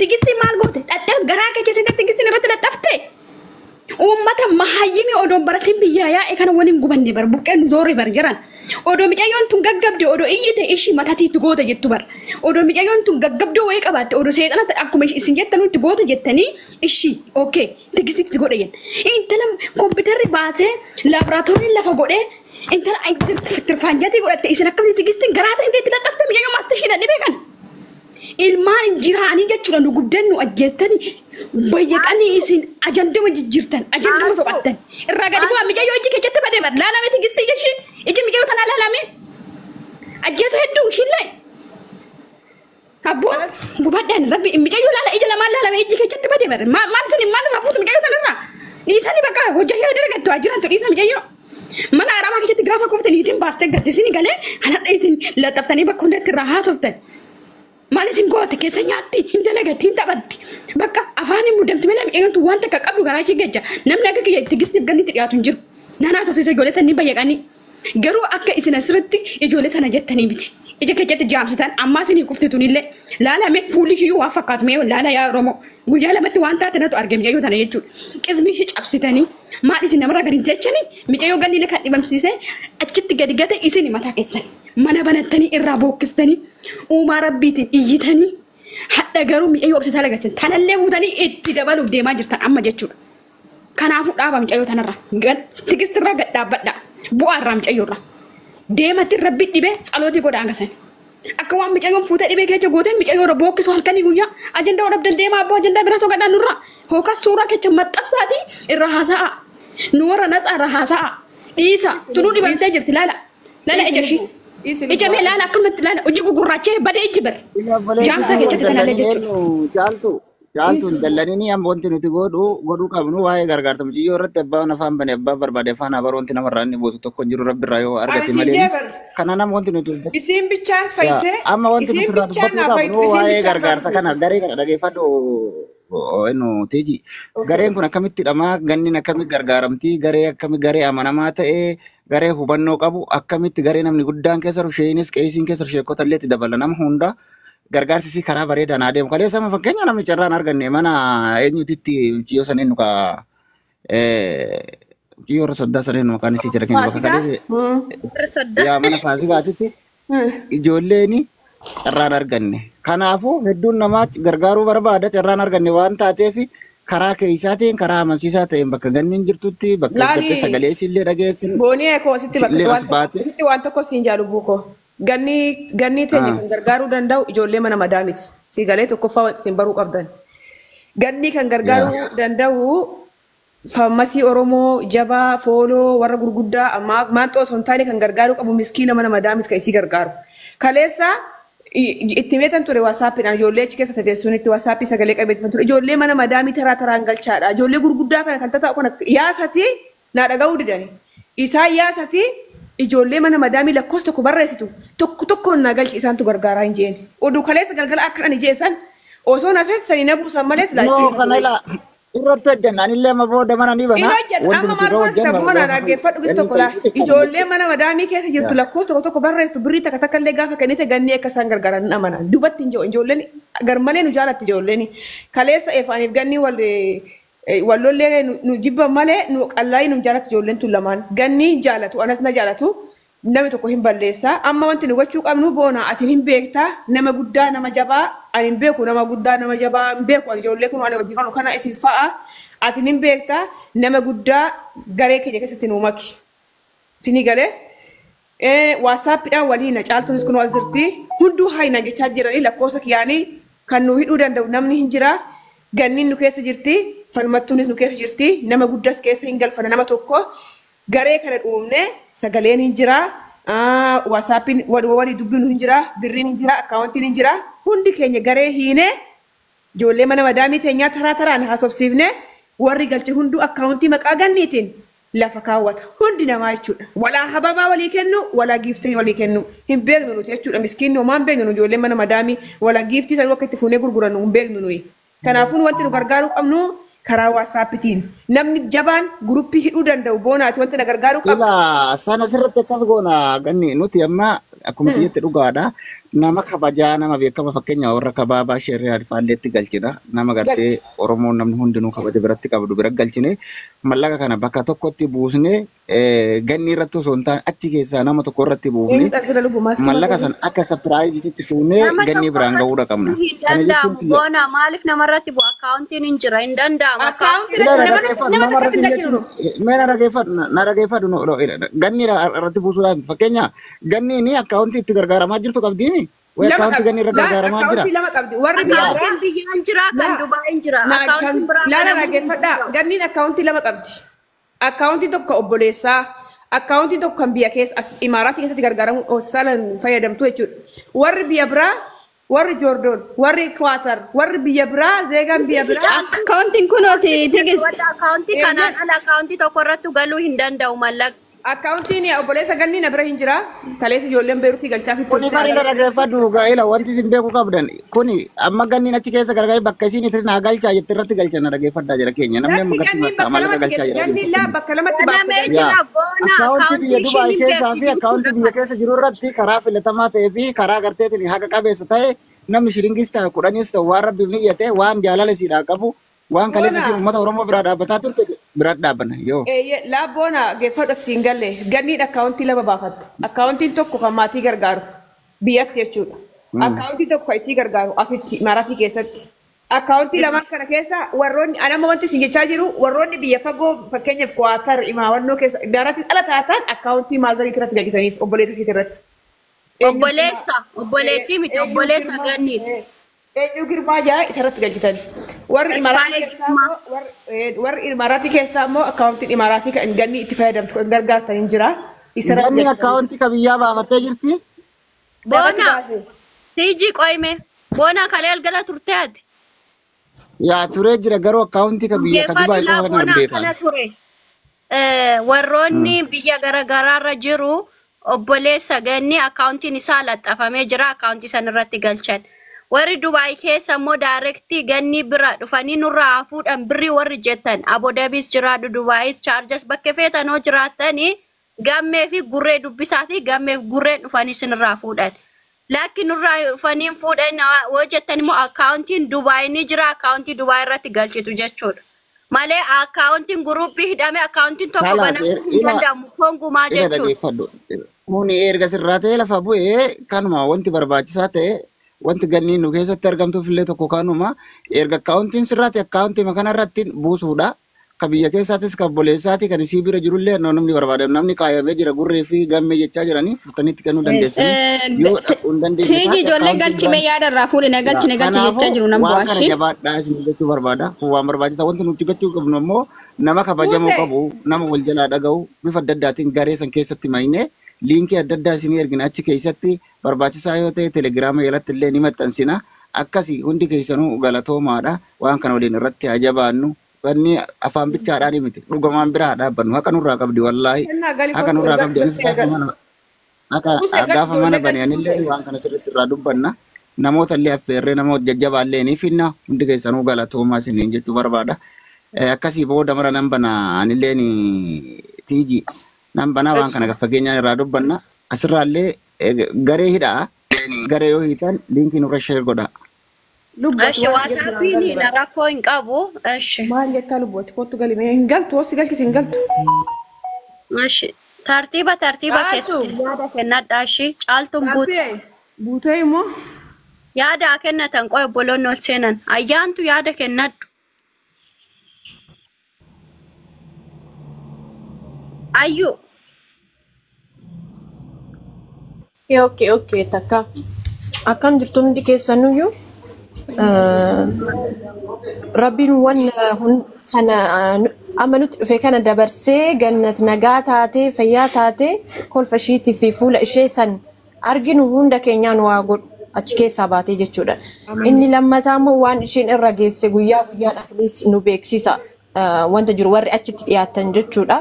tigisti maal goote dhadhee garaa kee keessatti tigisti irratti dadhabte uummata mahayyimi odoon baratiin biyyaa yaa'e kana waliin gubanne bar buqqeen zooree bar jiran odoo miidhayyoon tun gaggabde odoo iyyite ishii matatiitti goota jettu bar odoo miidhayyoon tun gaggabdoo wayii qabaatte odoo seexanatti akkuma isin jettanutti goota jettanii ishii okay tigistitti godhe yen intala kompiitarri baasee laaboraatoorii lafa godhee intala tirfaanjatii godhatte isin akkamitti tigistiin garaasa inteetti dadhabte miidhayyoo maastashii dadhabee kan ilmaan jiraanii jechuudha nu guddeen nu ajjeestanii bayyaqanii isin ajandama jijjiirtan ajandama soqattan irraa gadi bu'aa miidhayyoo ijji keessatti badee bar laalame tigistii jeshiin ijji miidhayyoo tanaa laalame ajjeesu hedduu ishillee abbo bubadhaan rabbi miidhayyoo laala ija lamaan laalame ijji keessatti badee bar maal isin maal irraa fuutu miidhayyoo tanarraa dhiisanii bakka hojjayyoo dargattu ajirantu dhiisa miidhayyoo mana aramaa keessatti gaafa kuftanii isin baastee gaddisini galee kanadha isin laxaftanii bakka hundatti irraa haasoftan maal isin goote keessa nyaatti hin dalagatti hin taphatti bakka afaanii muddamti malee miidhagintu waan takka qabdu garaa ishee gajja namni akka kiyya tigistiif gannitti dhiyaatu hin jiru nanaa tofsiisa ijoollee tanii bayyaqanii garuu akka isin asirratti ijoollee tana jettanii miti ija keessatti jaamsitan ammaa isinii kuftitunillee laalame fuulli iyyuu waan fakkaatu mee laala yaa Oromoo guyyaa lamatti waan taate natu arge miidhagoo tana jechuudha qismii ishee cabsitanii maal isin namarraa gadi hin teechanii miidhagoo ganniile kan dhibamsiisee achitti gadi gate isin mataa keessan mana banattanii irraa bookkistanii uumaa rabbiitiin iyyitanii hadda garuu miidhagoo obsisaa lagachin tanallee fuutanii itti dabaluuf deemaa jirtan amma jechuudha kanaafuu dhaaba miidhagoo tanarraa tigistirraa gad dhaabbadha bu'aarraa miidhagoorraa deematti rabbi dhibee salootii godhaan gasan akka waan miidhagoon fuutee dhibee keessa gootee miidhagoo bookkisu halkanii guyyaa ajandaa odhabdan deemaa abboo ajandaa biraa sogadhaan nurraa hookas suuraa keessa maxxansaatii irra haasa'a nu warra natsaa irra haasa'a dhiisa tunuu dhibamtee jirti laala ija ishii ija mee laala akkanumatti laala hojii gugurraachee badee ijji bar jaamsa keessatti tanaalee jechuudha. Jaaltuun dallanini amma wanti nuti godhuu qabnu waa'ee gargaarsa muciyyoo irratti abbaan afaan bane abbaa barbaade afaan habar wanti namarraa inni boosu tokko hin jiru rabbi irraa yoo argate malee kana nama wanti nuti isin bichaan fayite amma wanti nuti irraa dubbachuu qabnu waa'ee gargaarsa kana garee kana dhageeffadhu eno teeji gareen kun akkamitti hidhamaa ganniin akkamitti gargaaramtii garee akkamitti garee amanamaa ta'ee garee hubannoo qabu akkamitti garee namni guddaan keessa jiru sheenis qeesiin keessa jiru sheekota illee itti dabala nama hunda gargaarsisi karaa bareedaan adeemu kalee sama fakkeenya namni carraan arganne mana eenyutitti muciyyoo saneen nuka muciyyoo irra soddaa saneen nuka kanisi jira keenya bakka kalee yaa mana faasikaatitti ijoolleeni carraan arganne kanaafuu hedduun namaa gargaaruu barbaada carraan arganne waan taateef karaa keessaatiin karaa amansiisaa ta'een bakka ganniin jirtutti bakka gatte sagalee isillee dhageessin boonii eekoo sitti waan tokko siin jaalu buukoo ganni teenya kan gargaaruu danda'u ijoollee mana madaamiti siigalee tokkoffaa wanti isin baruu qabdan ganni kan gargaaruu danda'u faammasii Oromoo jabaa fooloo warra gurguddaa amma maanxoo osoo hin taane kan gargaaruu qabu miskiina mana madaamiti kan isii gargaaru kaleessa itti meetan ture waasaappiidhaan ijoollee achi keessa teessuun itti waassaappii sagalee qabeeffatan ture ijoollee mana madaamii taraan galchaadha ijoollee gurguddaa kana kan ta'u kana yaasati naa dhaga'uu didani isaan yaasati ijoollee mana madaamii lakkoofsa tokko barreessitu tokkoon naa galchi isaantu gargaaraa hin jeen oduu kaleessa galgala akka ani jeessan osoo na seessanii na buusan malees laayitee irratti hojjannaan illee amma booda mana ni bana amma maal gooti tabbuma naa dhaggeeffadhu gis tokko laa ijoollee mana madaamii keessa jirtu lakkoofsa tokko barreessitu birrii takka illee gaafa kennite gannee akka isaan gargaaran hin amanan dubatti hin jiru ijoolleen garmalee nu jaalatti ijoolleen kaleessa eefaaniif gannii wallollee nu jibban malee nu qallaayi nu jaalatti ijoolleen tun lamaan ganni jaalatu anas na jaalatu namni tokko hin balleessa amma wanti nu gochuu qabnu boona atin hin beektaa nama guddaa nama jabaa ani hin beeku nama guddaa nama jabaa hin beeku ani ijoollee kun ani wajjin kana isin fa'a atin hin beektaa nama guddaa garee keenya keessatti nu maki sinii galee waasaappiidhaan waliin caaltuunis kun asirti hunduu haayinaan jechaa jiranii lakkoofsa kiyyaanii kan nu hidhuu danda'u namni hin jira ganniin nu keessa jirti falmattuunis nu keessa jirti nama guddas keessa hin galfana nama tokko garee kana dhuumne sagaleen hin jira waasaappiin walii dubbiin hin jira birriin hin jira akkaawuntiin hin jira hundi keenya garee hiine ijoollee mana madaamii teenyaa taraan haasofsiifne warri galche hunduu akkaawuntii maqaa ganniitiin lafa kaawwata hundi namaa jechuudha walaa hababaa walii kennu walaa giiftii walii kennu hin beeknu nuti jechuudha miskiinni homaa hin beeknu nu ijoollee mana madaamii walaa giiftii sanuu akka itti fuunee gurgurannu hin beeknu nuyi kanaafuu wanti nu gargaaruu qabnu karaa waasaappiitiin namni jabaan guruppii hidhuu danda'u boonaati wanti na gargaaruu qabu. Ila sana sirriitti akkas goona ganni nuti amma akkuma jettee dhugaadha nama kabajaa nama beekama fakkeenya warra kabaabaa shirrii faalleetti galchina nama gartee Oromoon namni hundinuu kabaja biratti qabdu bira galchine mallaqa kana bakka tokkotti buusne ganni irratti osoo hin taane achi keessaa nama tokko irratti buufne mallaqa san akka sapiraayiziitti fuunee ganni biraan ga'uudha qabna. Hin danda'amu goona maaliif namarratti bu'a akkaawuntiin hin jira hin danda'amu. Na dhageeffadhu ganni irratti buusuudhaan fakkeenya ganni ni akkaawuntii itti gargaaramaa jirtu qabdiini. Akkaawuntii ganni irra gargaaramaa jira. Akkaawuntiin biyyaan jira kan Dubaayin jira. Akkaawuntiin biraa laala dhageeffadhaa ganniin akkaawuntii lama qabdi. Akkaawuntiin tokko obboleessaa akkaawuntiin tokko kan biyya keessa Imaaraatii keessatti gargaaramu hospitaalaan fayyadamtu jechuudha. Warri biyya biraa warri Joordoon warri Kwaatar warri biyya biraa zeegaan biyya biraa. Akkaawuntiin kunooti tigist. Akkaawuntii kanaan ala akkaawuntii tokko irratti galuu hin danda'u mallaqa. Akkaawuntiin obboleessa ganni na bira hin jira. Kaleessa ijoolleen beeruutii galchaa fi kuni kan irra dhageeffadhu gaa'ela wanti isin beekuu qabdan kuni amma ganni achi keessa gargaaree bakka isiin itti naa galchaa jette irratti galchan na dhageeffadhaa jira keenya namni amma gatti mallaqa galchaa jira. Ganni laa bakka lamatti Namee jira goona akkaawuntii biyya akkaawuntii Dubaay ishiin keessaa fi akkaawuntii biyya keessa jiru irratti karaa filatamaa ta'ee fi karaa garteetiin haqa qabeessa ta'e namni shilingis ta'e kudhanis ta'e waan rabbiif ni iyyate waan jaalala isiidhaa qabu waan kaleessa isiin uummata Oromoo biraa dhaabbataa turte biraa dhaabbanna yoo. Laabboona geeffadha siin galle ganniin akkaawuntii lama baafattu. Akkaawuntiin tokko kan maatii gargaaru biyyatti jechuudha. Akkaawuntii tokko kan isii gargaaru asitti Imaaraatii keessatti. Akkaawuntii lamaan kana keessa warroonni anama wanti isin jechaa jiru warroonni biyya fagoo fakkeenyaaf Kwaatar Imaawannoo keessa Imaaraatii ala taatan akkaawuntii maazarii irratti galchisaniif obboleessa isiit irratti. obboleettii miti obboleessa ganniidha. Eenyu girmaa jaa isarratti galchitan. Warri Imaaraatii keessaa immoo akkaawuntiin Imaaraatii kan ganni itti fayyadamtu kan gargaartan hin jira. Ganni akkaawuntii ka biyyaa baafattee jirti. Boona tiijii qoyme boona kalee algala turte ati. Yaa turee jira garuu akkaawuntii ka biyya ka Dubaay qofa kan beekan. Ture. Warroonni biyya garaagaraarra jiru obboleessa ganni akkaawuntiin isaa laxxafamee jira akkaawuntii san irratti galchan. Warri Dubaay keessa immoo daayirektii ganni bira dhufanii nurraa fuudhan birrii warri jettan Aboodabiis jiraadhu Dubaayis chaarjas bakka feetanoo jiraatanii gammee fi gurree dubbisaa fi gammee gurreen dhufanii sinirraa fuudhan. Lakki nurraa dhufanii fuudhan yoo jettan immoo akkaawuntiin Dubaay ni jira akkaawuntii Dubaay irratti galchitu jechuudha. Malee akkaawuntiin guruuppii hidhamee akkaawuntiin tokko banamuu hin danda'amu kongumaa jechuudha. Kuni erga sirraa ta'e lafa bu'ee kanuma wanti barbaachisaa ta'e wanti ganniin nu keessatti argamtuuf illee tokko kanuma erga akkaawuntiin sirraati akkaawuntii makana irratti buusuudha. Ka biyya keessaatis ka obboleessaati kan isii bira jirullee namni barbaadamu namni kaayamee jira gurree fi gammee jechaa jiranii fuutanitti kennuu dandeessanii yoo dhaquu hin dandeessu. Tiiji ijoollee galchime yaadarraa fuudhine galchine galchi jechaa jiru nama waan kana bu'aashi. jabaadhaa isin jechuu barbaada. Waan barbaachisaa wanti nuti gochuu qabnu immoo nama kabajamuu qabu nama wal jalaa dhaga'u bifa adda addaatiin garee san keessatti maayinee liinkii adda addaa isinii ergina achi keessatti barbaachisaa yoo ta'e telegiraama jalatti illee ni maxxansina. Akkasii hundi keessanuu galatoomaadha waan kana waliin irratti ajabaannu. Wanni afaan bichaadhaan miti dhugumaan biraa dhaabbannu haqa nurraa qabdi wallaahi haqa nurraa qabdi gaafa mana baneenillee waan kana sirriitti irraa dubbanna namoota illee affeerree namoota jajjabaallee ni finna hundi keessanuu galatoomaa isiniin jechuu barbaada. Akkasii booda mara nan bana anillee tiiji nan bana waan kana fageenyaan irraa dubbanna asirraallee garee hidhaa garee yoo hiitan liinkii nurra sheer godhaa. Ashe waasaappiin na rakkoo hin qabu. Ashe. Maal yakka lubbooti kottu galime hin galtu hosi galchis hin galtu. Ashe. Tartiiba keessa yaada kennadha ashe caaltuun buutee immoo yaada kennatan qoy obboloonni ol seenan ayyaantu yaada kennadhu. Ayyu. Okay takka akkam jirtu hundi keessanuyyuu Rabbiin waan kana amma nuti dhufe kana dabarsee gannat nagaa taatee fayyaa taatee kolfa ishiitii fi fuula ishee san arginu hunda keenyaan waa godhu achi keessaa baatee jechuudha. Inni lammataa immoo waan isheen irra geesse guyyaa guyyaadhaanis nu beeksisa wanta jiru warri achitti dhiyaatan jechuudha.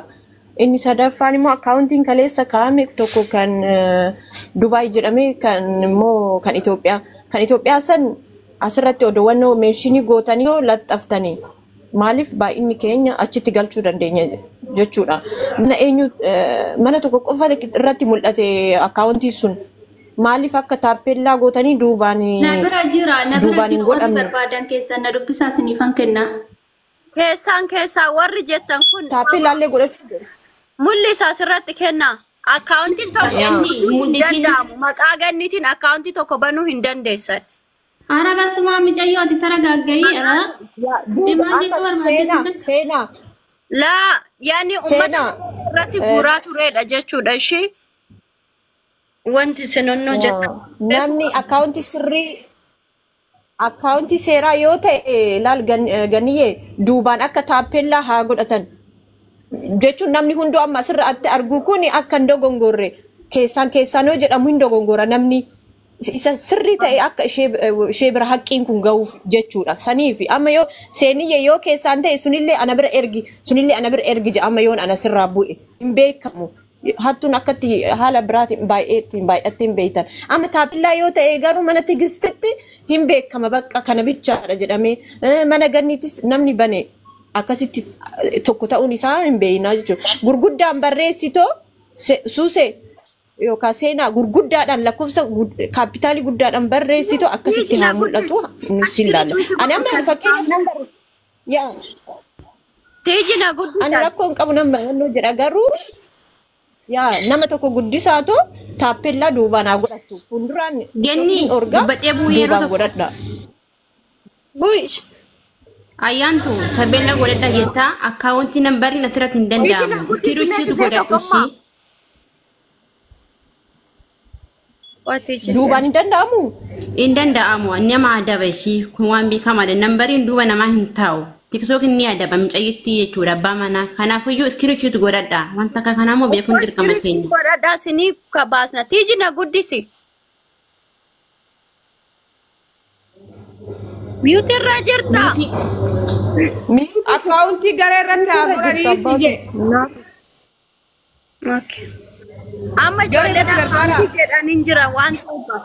Inni sadaffaan immoo akkaawuntiin kaleessa kaa'ame tokko kan Dubaay jedhame kan immoo kan Itoophiyaa. Kan Itoophiyaa san asirratti odeeffannoo meeshinii gootanii laxxaftanii maaliif baay'inni keenya achitti galchuu dandeenya jechuudha. Mana tokko qofa irratti mul'ate akkaawuntii sun maaliif akka taappellaa gootanii duubaan Nabira jira, nabira duubaan hin jira warri godhamne barbaadan keessan na dubbisaa sinifan kenna. keessaa warri jettan kun taappellaallee godhachuu mul'isa asirratti kenna. Akkaawuntiin tokko hin danda'amu. Maqaa ganniitiin akkaawuntii tokko banuu hin dandeessan. Ara basuma mijayyoo ati taragaaggayi ara. Demandii tu seenaa Laa yaani uummata irratti guuraa turedha jechuudha ishee. Wanti sinonnoo jetta. namni akkaawuntii seeraa yoo ta'e laal ganniyyee duubaan akka taappellaa haa godhatan jechuun namni hunduu amma asirratti argu kun akka hin dogongorre keessaan yoo jedhamu hin dogongora namni isa sirrii ta'e akka ishee bira haqqiin kun ga'uuf jechuudha saniif amma yoo seeniyye yoo keessaan ta'e sunillee ana bira ergi jedha amma yoon ana sirraa bu'e hin beekamu hattuun akkatti haala biraatiin baay'attiin beektan amma taappellaa yoo ta'e garuu mana tigistitti hin beekama bakka kana bichaadha jedhamee mana ganniitis namni bane akkasitti tokko ta'uun isaa hin beeknaa jechuudha gurguddaan barreessitoo suusee yookaan seenaa gurguddaadhaan lakkoofsa kaapitaalii guddaadhaan barreessitoo akkasitti haa mul'atu nuti ilaalla. Ani amma fakkeenyaaf nambaru yaa Teejina guddisaa. ani rakkoo hin qabu nama jedha garuu yaa nama tokko guddisaatoo taappellaa duubaan haa godhattu fuulduraan Genni orgaa dubbadhee bu'ee yeroo duubaan tokko godhadha. Bu'ish. ayyaantu tabella godhadha jettaa akkaawuntii nambariin asirratti hin danda'amu. Iskiriichiitu godhadhu ishii. Duubaan hin danda'amu. Hin danda'amu nama adaba ishii kun waan beekamaadha. Nambariin duuba namaa hin taa'u. TikTok ni adaba mucayyitti jechuudha abbaa manaa. Kanaafuu iskiriichiitu godhadha. Wanta akka kanaa immoo beekuun dirqama keenya. Godhadhaa sinii kabaasna. Teejina guddisi. Miyuuti irraa jirta. Akkaawuntii garee irratti haa godhanii si jee. Okay. Amma ijoolleen akkaawuntii jedhanii jira waan ta'eef.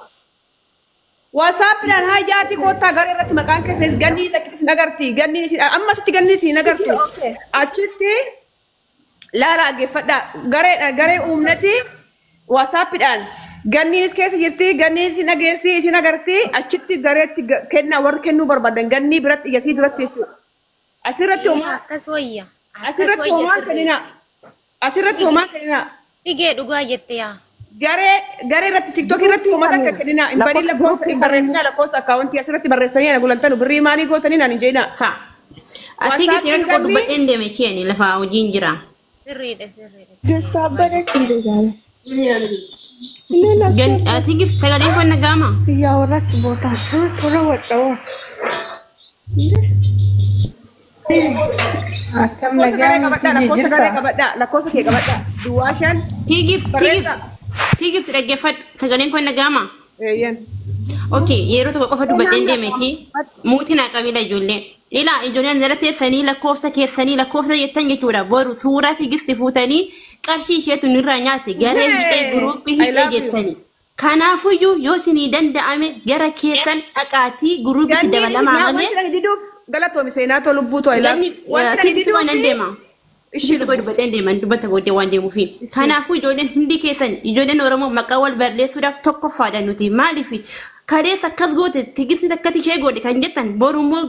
Wasaapidhaan haa jaati koottaa garee irratti maqaan keessas ganni isa qixis nagarti. Ganni amma sitti ganni si nagartu. Achitti laala geeffadha. Garee uumnati wasaapidhaan ganniis keessa jirti ganniis si nageessi si nagarti achitti gareetti kenna warri kennuu barbaadan ganni biratti iyyasii duratti jechuudha. Asirratti homaa Akkas wayya. asirratti homaa kennina. Asirratti homaa kennina. Dhigee dhugaa jette yaa. Garee irratti TikTok irratti homaa akka kennina. Hin badii lakkoofsa hin barreessinaa lakkoofsa akkaawuntii asirratti barreessanii ana gulantanu birrii maalii gootanii naan hin jeena. Ta'a. Ati gis yeroo tokko dubbadheen deeme isheen lafa hojiin jira. Sirriidha sirriidha. Destaa bareedu deegaala. Ati gis sagaleen kun nagaama. Yaa warraatti bootaan tola wadhawa. Akkam Lakkoofsa garee nagaan qabadhaa lakkoofsa garee qabadhaa lakkoofsa kee qabadhaa. Duwwaa shan. Tigis dhaggeeffadhu sagaleen kun nagaama. Eeyyan. Okay, yeroo tokko qofa dubbadheen deeme ishii muutii naa qabila ijoollee. Ilaa ijoolleen jala teessanii lakkoofsa jettan jechuudha. Boru suuraa tigisti fuutanii qarshii isheetu nurraa nyaate garee hidhee guruuppii hidhee jettanii. Kanaafuyyuu yoo isinii danda'ame gara keessan dhaqaatii guruupitti dabalamaa malee. Galatoomi seenaa tolu buutoo ilaa. Tigisti waan deema. Ishii tokko dubbadheen deeman dubbata booddee waan deemuufi. Kanaafuu ijoolleen hundi keessan ijoolleen Oromoo maqaa wal barreessuudhaaf tokkoffaadha nuti maaliif kaleessa akkas goote tigisti akkati ishee godhe kan jettan borummoo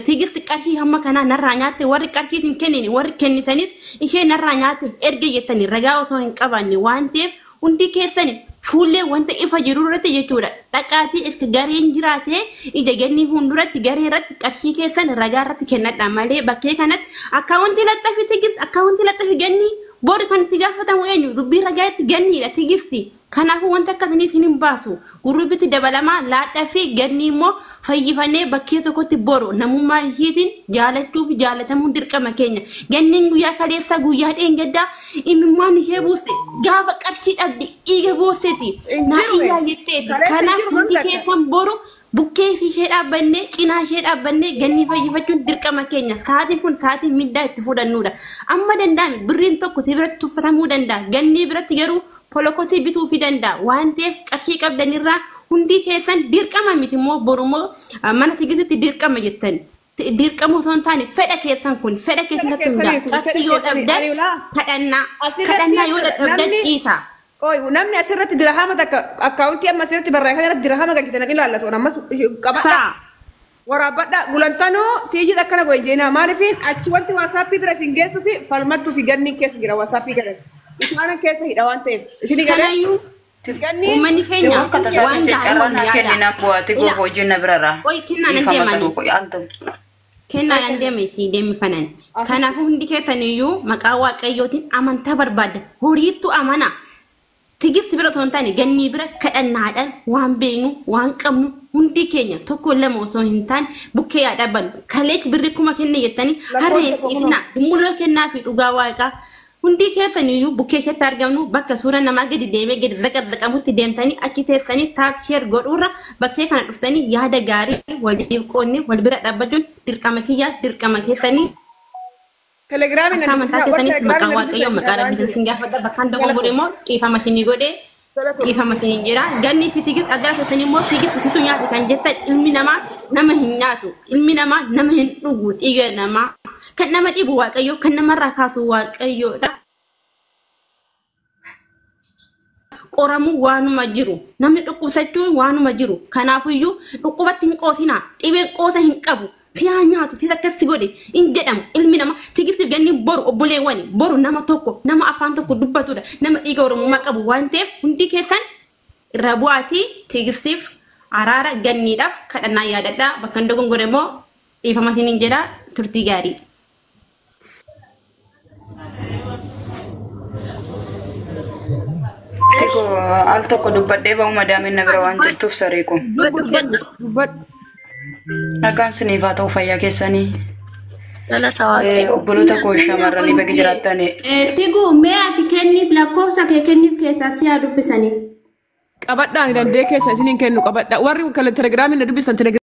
tigisti qarshii hamma kanaa narraa nyaatte warri qarshii hin kennine warri kennitanis ishee narraa nyaatte erga jettanii ragaa osoo hin qabaanne waan ta'eef hundi keessani fuullee wanta ifa jiru irratti jechuudha. Dhaqaatii iska gareen jiraate ija gannii fuulduratti garee irratti qarshii keessan ragaa irratti kennadha malee bakkee kanatti akkaawuntii laxxafi tigis akkaawuntii laxxafi gannii boori kan itti gaafatamu eenyu dubbii ragaa itti ganniidha tigisti. Kanaafuu wanta akkasanii isin hin baasu. Guruupitti dabalamaa laadhaa fi gannii immoo fayyifannee bakkee tokkotti boru namummaa ishiitiin jaalachuu fi jaalatamuun dirqama keenya. Ganniin guyyaa kaleessaa guyyaa dheengaddaa imimmaan ishee buuste gaafa qarshii dhabde dhiiga boosseeti. Naa iyyaa jetteeti. Kanaaf hundi keessan boru bukkee ishee dhaabbannee cinaa ishee dhaabbannee gannii fayyifachuun dirqama keenya. Sa'aatiin kun sa'aatii middaa itti fudhannudha. Amma danda'ame birriin tokko si biratti tuffatamuu danda'a. Gannii biratti garuu polokosii bituu fi danda'a. Waan ta'eef qarshii qabdanirraa hundi keessan dirqama miti immoo borumoo mana tigisitti dirqama jettan. Dirqama osoo hin taane fedha keessan kun fedha keessatti hundaa qarshii yoo dhabdan kadhannaa yoo dadhabdan dhiisa. Oi, namni asirratti dirhama takka akkaawuntii amma asirratti barreeffame kanatti dirhama galchitanii ilaallatu. Ammas qabadha. Saa. Waraabadha. Gulantanoo tiijii akkana goojeenaa maaliifin achi wanti waasappii bira isin geessuu fi falmattuu fi ganni keessa jira waasappii galan. Isaan keessa hidha waan ta'eef. Isin Kanayyuu uummanni keenya waan jaallan yaada. Oi kennaan hin deemanii. Kennaan hin deemee si deemifanan. Kanaafuu hundi keessaniyyuu maqaa waaqayyootiin amantaa barbaadda. Horiittu amana. Tigisti bira osoo hin taane gannii bira kadhannaadhaan waan beeknu waan qabnu hundi keenya tokko lama osoo hin taane bukkee yaadaban kaleech birri kuma kenne jettanii harreen isna muloo kennaa fi dhugaa waaqaa hundi keessaniyyuu bukkee isheetti argamnu bakka suura namaa gadi deemee gadi zaqamutti deemtanii achi teessanii taap sheer godhuurra bakkee kana dhuftanii yaada gaarii waliif qoonni wal bira dhaabbachuun dirqama kiyyaa dirqama keessanii. Telegraamii Akka amantaa keessanitti maqaa waaqayyoo maqaa rabbii isin gaafadha bakkaan dogongore immoo dhiifama isinii godhee dhiifama isinii jira ganni fi tigis adda keessanii immoo tigis isitu nyaate kan jettan ilmi namaa nama hin nyaatu ilmi namaa nama hin dhugu dhiiga namaa kan nama dhibu waaqayyoo kan namarraa kaasu waaqayyoodha. Qoramu waanuma jiru namni dhukkubsachuun waanuma jiru kanaafuyyuu dhukkubatti hin qoosinaa dhibeen qoosa hin qabu. Siyaa nyaatu si akkasi godhe in jedhamu ilmi nama tigisiif ganni boru obboleewwani boru nama tokko nama afaan tokko dubbatudha nama dhiiga oromummaa qabu waan ta'eef hundi keessan irra bu'aatii tigisiif araara ganniidhaaf kadhannaa yaadadhaa bakka dogongore immoo dhiifama isiniin jedha turtii gaarii. Tiko al tokko dubbadhee ba'u madaamin na bira waan jirtuuf saree kun. dubbadhu. Nagaan siniif haa ta'u fayyaa keessanii. Galata waaqee. Obboloota koo shamarranii bakki jiraatanii. Tigu mee ati kenniif lakkoofsa kee kenniif keessaa si haa dubbisanii. Qabadhaan dandee keessa isiniin kennu qabadha. Warri telegraamii na dubbisan